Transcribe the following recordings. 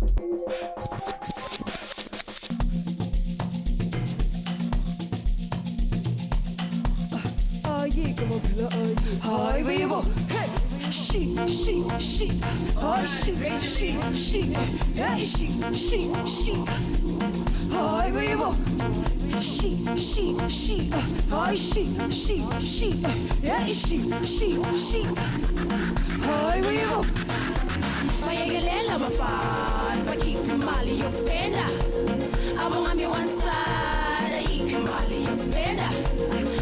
Aye, come on, fella, aye. Hi, baby. Hey. She, hey, she, hi, she, hi, baby. She, hi, she, hi, baby. Mayegelela bafana bakhipha imali yokuspenda abongami one side ayikho imali yokuspenda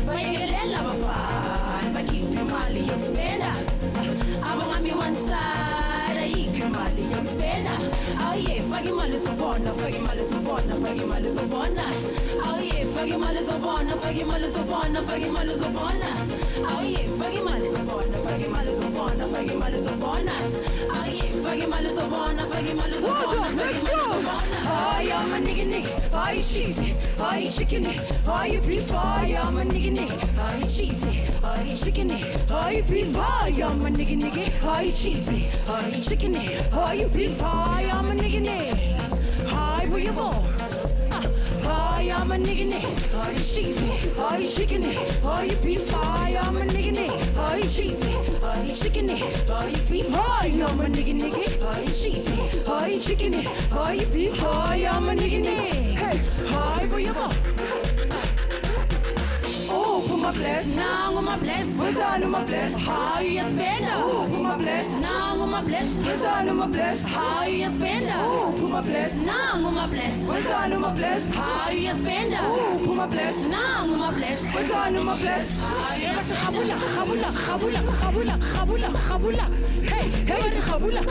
mayegelela bafana bakhipha imali yokuspenda abongami one side ayikho imali yokuspenda awuye faka imali zobona faka imali zobona faka imali zobona awuye faka imali zobona faka imali zobona faka imali zobona awuye faka imali zobona faka imali zobona faka imali zobona awuye faka imali zobona faka imali zobona faka imali zobona Hi, I'm a nigga, hi, cheesy, hi, chicken, hi, beef, hi, I'm a nigga, hi, cheesy, hi, chicken, hi, beef, hi, I'm a nigga, hi, cheesy, hi, chicken, hi, beef, hi, I'm a nigga, hi, where you go? Hi, I'm a nigga, hi, cheesy, hi, chicken, hi, beef, hi, I'm a nigga, hi, cheesy, hi, chicken, hi, beef, hi, I'm a nigga, hi, cheesy, hi, chicken, hi, beef, hi, I'm a nigga, hey, hi, where you go? Oh, put my bless, now my bless what's on my bless? how you spend Oh, put my bless, now my bless what's on my bless? how you spend Oh, put my bless, now my bless what's on my bless? how you spend Oh, put my bless, now my bless what's on my bless? Khabula hey everybody khabula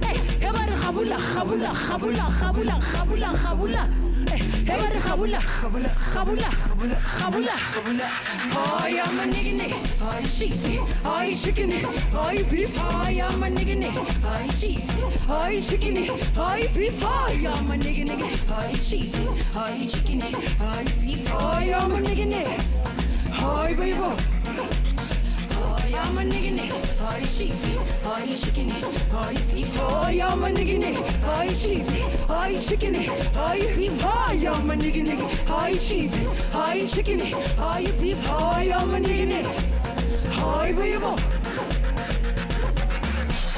hey everybody khabula everybody khabula Hi, I'm a nigga, hi, cheesy, hi, chicken, hi, beef, hi, I'm a nigga, hi, cheesy, hi, chicken, hi, beef, hi, I'm a nigga, hi, cheesy, hi, chicken, hi, beef, hi, I'm a nigga, hi, baby. I'm a nigga, hi, cheesy, hi, chicken, hi, beef, hi, I'm a nigga, hi, cheesy, hi, chicken, hi, beef, hi, I'm a nigga, hi, cheesy, hi, chicken, hi, beef, hi, I'm a nigga, hi, baby.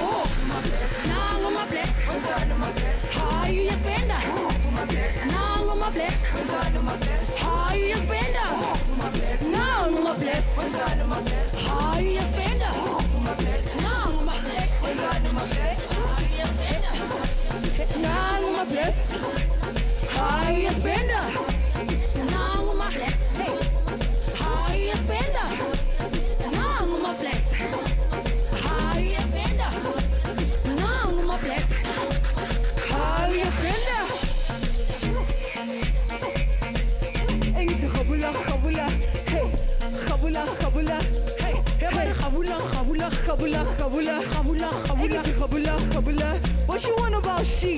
Oh, my bless, now my bless what's on my bless? how you spend Oh, my bless, now my bless what's on my bless? how you spend Oh, my bless, now my bless what's on my bless? how you spend Oh, my bless, now my bless what's on my bless? how you spend Now my bless, how you spend now my bless how you spend now my bless how you spend now my bless how you spend it? Hey, khabula, hey, khabula, hey, everybody khabula. What you want about she?